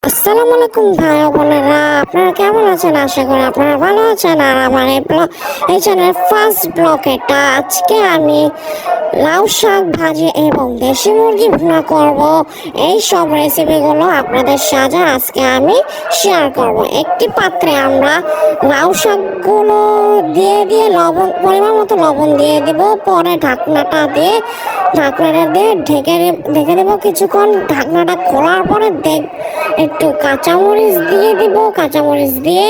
আসসালামু আলাইকুম ভাই বোনেরা, আপনারা কেমন আছেন? আশা করি আপনারা ভালো আছেন। আর আমার এই চ্যানেলের ফার্স্ট ব্লগ এটা। আজকে আমি লাউ শাক ভাজি এবং দেশি মুরগি ভুনা করব। এই সব রেসিপিগুলো আপনাদের সাথে আজকে আমি শেয়ার করব। একটি পাত্রে আমরা লাউ শাকগুলো দিয়ে লবণ, পরিমাণ মতো লবণ দিয়ে দিব। পরে ঢাকনাটা দিয়ে ঢেকে দেবো কিছুক্ষণ। ঢাকনাটা খোলার পরে একটু কাঁচামরিচ দিয়ে দিব। কাঁচামরিচ দিয়ে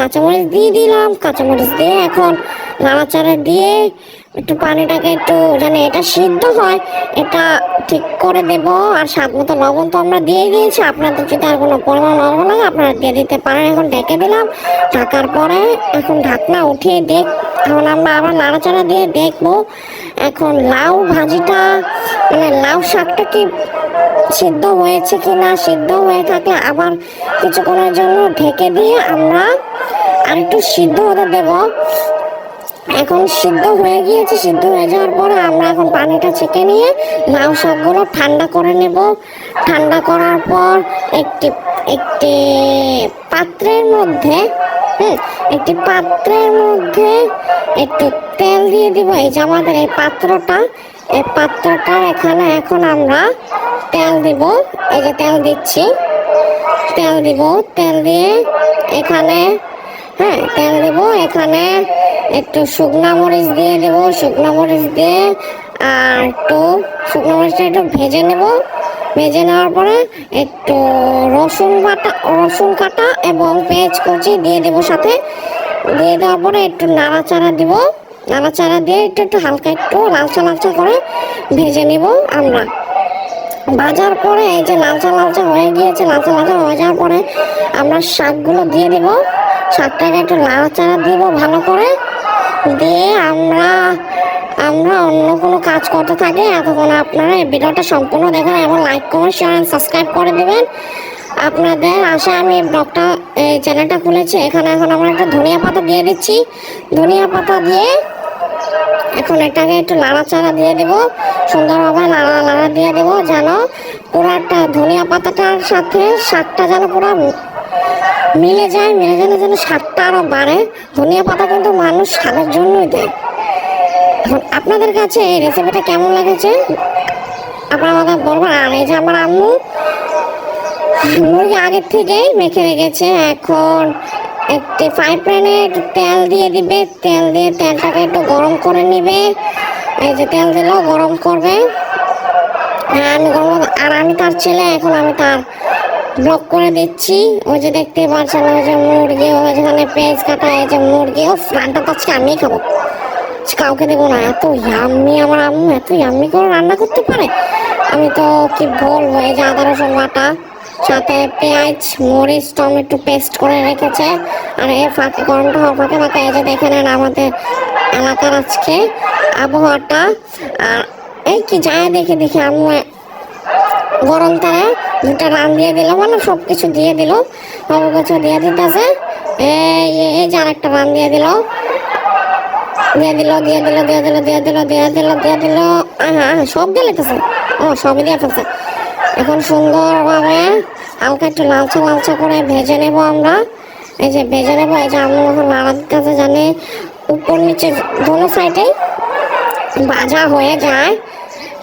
কাঁচামরিচ দিয়ে দিলাম। কাঁচামরিচ দিয়ে এখন নাড়াচাড়া দিয়ে একটু পানিটাকে একটু যেন এটা সিদ্ধ হয় এটা ঠিক করে দেব। আর স্বাদ মতো লবণ তো আমরা দিয়ে দিয়েছি, আপনাদের যদি আর কোনো পরিমাণ লবণ লাগে আপনারা দিয়ে দিতে পারেন। এখন ঢেকে দিলাম। ঢাকার পরে এখন ঢাকনা উঠিয়ে এখন আমরা আবার নাড়াচাড়া দিয়ে দেখবো এখন লাউ ভাজিটা লাউ শাকটা কি সিদ্ধ হয়েছে কিনা। সিদ্ধ হয়ে থাকলে আবার কিছুক্ষণের জন্য ঢেকে দিয়ে আমরা আর একটু সিদ্ধ হতে দেব। এখন সিদ্ধ হয়ে গিয়েছে। সিদ্ধ হয়ে যাওয়ার পরে আমরা এখন পানিটা ছেঁকে নিয়ে লাউ শাকগুলো ঠান্ডা করে নেব। ঠান্ডা করার পর একটি একটি পাত্রের মধ্যে একটি পাত্রের মধ্যে একটু তেল দিয়ে দিব। এই যে আমাদের এই পাত্রটার এখানে এখন আমরা তেল দিব। এই যে তেল দিচ্ছি, তেল দিব। তেল দিয়ে এখানে তেল দিব। এখানে একটু শুকনা মরিচ দিয়ে দেব। শুকনা মরিচ দিয়ে আর একটু শুকনো মরিচটা একটু ভেজে নেব। ভেজে নেওয়ার পরে একটু রসুন কাটা এবং পেঁয়াজ কুচি দিয়ে দেবো সাথে। দিয়ে দেওয়ার পরে একটু নাড়াচাড়া দিব। নাড়াচাড়া দিয়ে একটু হালকা একটু লালচা করে ভেজে নেব আমরা। ভাজার পরে এই যে লালচা হয়ে গিয়েছে। লালচা হয়ে যাওয়ার পরে আমরা শাকগুলো দিয়ে দেব। শাকটাকে একটু নাড়াচাড়া দিব ভালো করে। দিয়ে আমরা অন্য কোনো কাজ করতে থাকি। এতক্ষণ আপনারা এই ভিডিওটা সম্পূর্ণ দেখেন এবং like comment share and subscribe করে দেবেন। আপনাদের আশা আমি এই চ্যানেলটা খুলেছি। এখন আমরা একটা ধনিয়া পাতা দিয়ে দিচ্ছি। ধনিয়া পাতা দিয়ে এখন এটাকে একটু নাড়াচাড়া দিয়ে দেবো। সুন্দরভাবে নাড়া দিয়ে দেবো যেন পুরাটা ধনিয়া পাতাটার সাথে শাকটা যেন পুরো মিলে যায়। যেন স্বাদটা আরও বাড়ে। ধনিয়া পাতা কিন্তু মানুষ স্বাদের জন্যই দেয়। এখন আপনাদের কাছে এই রেসিপিটা কেমন লেগেছে আপনারা আমাদের বলবেন। আর এই যে আমার আম্মু মুরগি আগের থেকেই মেখে রেখেছে। এখন একটি ফ্রাই প্যানে তেল দিয়ে দিবে। তেল দিয়ে তেলটাকে একটু গরম করে নিবে। এই যে তেল দিলেও গরম করবে। আমি তার ছেলে, এখন আমি তার ব্লক করে দিচ্ছি। ওই যে দেখতে পাচ্ছেন ওই যে মুরগি, ওই যেখানে পেঁয়াজ কাটা, এই যে মুরগি। ও রান্নাটা তো আজকে আমিই খাবো, কাউকে দেবো না। এত ইয়াম্মি আমার আম্মু, এত ইয়াম্মি করে রান্না করতে পারে আমি তো কি বলবো। এই যে আদা রসুন বাটা সাথে পেঁয়াজ মরিচ টমেটো পেস্ট করে রেখেছে। আর এর ফাঁকে গরমটা হওয়ার ফাঁকে এই যে দেখে নেন আমাদের এলাকার আজকে আবহাওয়াটা। আর এই কি যায় দেখে আম্মু গরম তারে দুটা রান দিয়ে দিল, মানে সব কিছু দিয়ে দিল। সব কিছু দিয়ে দিতেছে। এই যে আরেকটা রান দিয়ে দিল। সব দিয়ে লেগেছে। সবই দিয়ে ফেলছে। এখন সুন্দরভাবে হালকা একটু লালচা করে ভেজে নেব আমরা। এই যে ভেজে নেবো। এই যে আমি এখন নাড়া দিতেছে জানে উপর নিচে দোনো সাইডে ভাজা হয়ে যায়।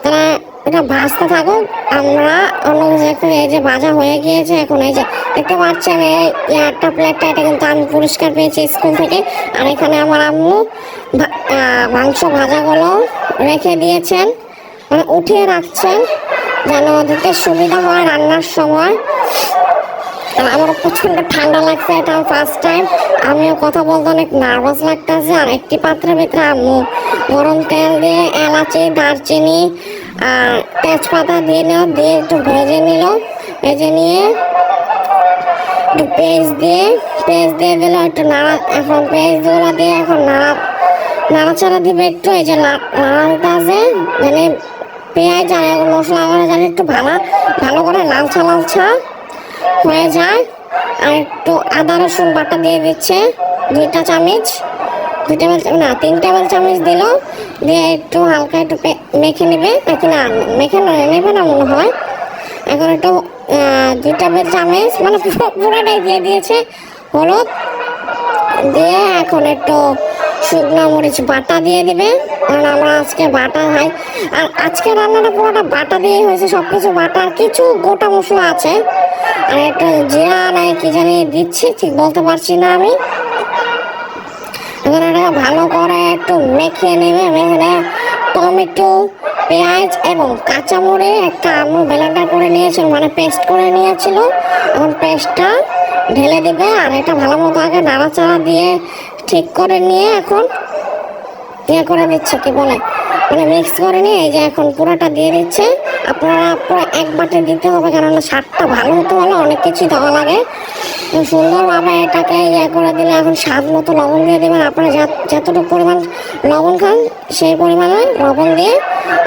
তারা এটা ভাজতে থাকুক। আমরা অন্য কিছু এই যে ভাজা হয়ে গিয়েছে। এখন এই যে দেখতে পাচ্ছেন এই একটা প্লেটটা, এটা কিন্তু আমি পুরস্কার পেয়েছি স্কুল থেকে। আর এখানে আমার আম্মু মাংস ভাজাগুলো রেখে দিয়েছেন, মানে উঠিয়ে রাখছেন যেন ওদেরকে সুবিধা হয় রান্নার সময়। আমার প্রচন্ড ঠান্ডা লাগছে, এটা ফার্স্ট টাইম। আমিও কথা বলতে অনেক নার্ভাস লাগতেছে। আর একটি পাত্রের ভিতরে আম্মু গরম তেল দিয়ে এলাচি দারচিনি আর তেজপাতা দিয়ে একটু ভেজে নিল। ভেজে নিয়ে একটু পেস্ট দিয়ে দিল একটু নাড়া। এখন পেস্টগুলো দিয়ে এখন নাড়াচাড়া দিবে একটু। এই যে নাড়াটা আছে মানে পেঁয়াজ আর মশলা আমরা জানি একটু ভালো করে লালচা হয়ে যায়। আর একটু আদা রসুন বাটা দিয়ে দিচ্ছে 2 চামচ, 3 টেবিল চামচ দিল। দিয়ে একটু হালকা একটু মেখে নেবে, মেখে নেবে না মনে হয়। এখন একটু 2 টেবিল চামচ মানে পুরোটাই দিয়ে দিয়েছে হলুদ দিয়ে এখন একটু শুকনো মরিচ বাটা দিয়ে দিবে, কারণ আমরা আজকে বাটা খাই। আর আজকে রান্নাটা পুরোটা বাটা দিয়ে হয়েছে, সব কিছু বাটা, আর কিছু গোটা মশলা আছে, আর একটু জিরা নাই কি জানি দিচ্ছি, ঠিক বলতে পারছি না আমি। এখন এটা ভালো করে একটু মেখে নেবে, মেখে টমেটো, পেঁয়াজ এবং কাঁচামরিচ একটা আলু ব্লেন্ডার করে নিয়েছিল, মানে পেস্ট করে নিয়েছিল, এখন পেস্টটা ঢেলে দেবে। আর এটা ভালো মতো আগে নাড়াচাড়া দিয়ে ঠিক করে নিয়ে এখন ইয়ে করে দিচ্ছে, কি বলে মানে মিক্স করে নিয়ে এই যে এখন পুরোটা দিয়ে দিচ্ছে। আপনারা পুরো এক বাটে দিতে হবে, কেননা স্বাদটা ভালো হতে হলে অনেক কিছু দেওয়া লাগে। সুন্দরভাবে এটাকে ইয়ে করে দিলে এখন স্বাদ মতো লবণ দিয়ে দেবেন। আপনারা যতটুকু পরিমাণ লবণ খান সেই পরিমাণে লবণ দিয়ে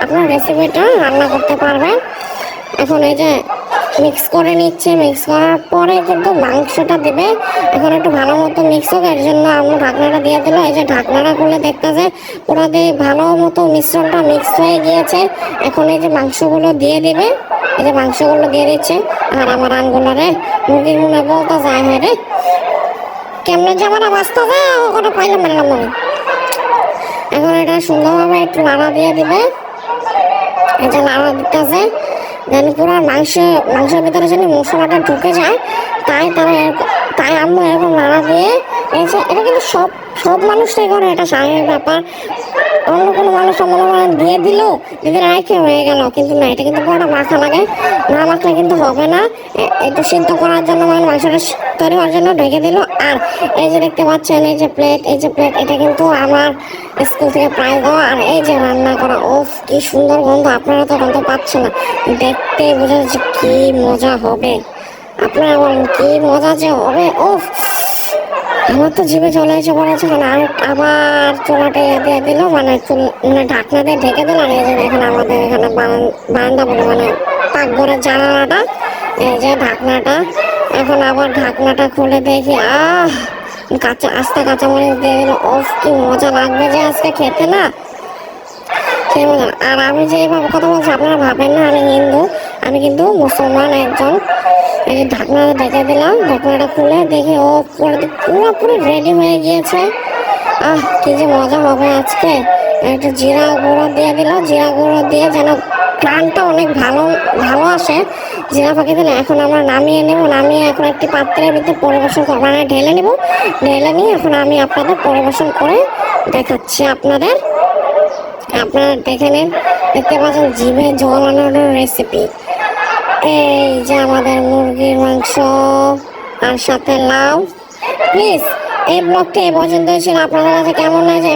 আপনার রেসিপিটা রান্না করতে পারবেন। এখন এই যে মিক্স করে নিচ্ছে, মিক্স করার পরে কিন্তু মাংসটা দেবে। এখন একটু ভালো মতো মিক্স হোক, এর জন্য আমরা ঢাকনাটা দিয়ে দিল। এই যে ঢাকনাটা খুলে দেখতেছে পুরো দিয়ে ভালো মতো মিশ্রণটা মিক্স হয়ে গিয়েছে। এখন এই যে মাংসগুলো দিয়ে দিবে, এই যে মাংসগুলো দিয়ে দিচ্ছে। আর আমার আনগুলো রে মুরগির মনে বলতে যায়, হ্যাঁ রে কেমনে যে আমার বাঁচতে যায় ওখানে পাইলে মারলাম আমি। এখন এটা সুন্দরভাবে একটু নাড়া দিয়ে দিবে, এই যে নাড়া দিতেছে যেন পুরো মাংসের ভিতরে যেন মশলাটা ঢুকে যায়, তাই আম্মু এরকম নাড়া দিয়ে এসে। এটা কিন্তু সব মানুষটাই করে, এটা স্বাভাবিক ব্যাপার। অন্য কোনো মানুষ মনে করেন দিয়ে দিল, যদি রাইখে হয়ে গেল, কিন্তু না, এটা কিন্তু পুরোটা মাখা লাগে, না মাখলে কিন্তু হবে না। একটু সিদ্ধ করার জন্য মানে মাংসটা তৈরি হওয়ার জন্য ঢেকে দিল। আর এই যে দেখতে পাচ্ছেন এই যে প্লেট, এটা কিন্তু আমার স্কুল থেকে প্রায় দেওয়া। আর এই যে রান্না করা, ওফ কি সুন্দর গন্ধ, আপনারা তো গন্ধ পাচ্ছেন না, দেখতে বোঝা যাচ্ছে কি মজা হবে। আপনারা বলেন কি মজা যে হবে, ওফ আমার তো জিভে চলে এসে পড়েছে। আর আবার চুলাটা দিয়ে দিল, মানে ঢাকনা দিয়ে ঢেকে দিল। আর এই যে দেখেন আমাদের এখানে বারান্দা বলে মানে পাকঘরের জানালাটা, এই যে ঢাকনাটা। এখন আবার ঢাকনাটা খুলে দেখি, আস্তে কাঁচামরিচ দিয়ে দিল, ওফ কি মজা লাগবে যে আজকে খেতে না। আর আমি যে এইভাবে কথা বলছি আপনারা ভাবেন না আমি হিন্দু, আমি কিন্তু মুসলমান একজন। এই যে ঢাকনাটা ঢেকে দিলাম, ঢাকনাটা খুলে দেখি ও পুরোপুরি রেডি হয়ে গিয়েছে। কি যে মজা হবে আজকে। একটু জিরা গুঁড়ো দিয়ে দিল, জিরা গুঁড়ো দিয়ে যেন ঘ্রাণটা অনেক ভালো আসে, জিরা ফাঁকি দিলে। এখন আমরা নামিয়ে নেব, নামিয়ে এখন একটি পাত্রের ভিতরে পরিবেশন করবো, মানে ঢেলে নিব। ঢেলে নিয়ে এখন আমি আপনাদের পরিবেশন করে দেখাচ্ছি। আপনারা দেখে নিন, দেখতে পাচ্ছেন জিভে জল আনানোর রেসিপি। এই যে আমাদের মুরগির মাংস আর সাথে লাউ। প্লিজ এই ব্লগটি এই পর্যন্ত ছিল, আপনাদের কাছে কেমন লাগে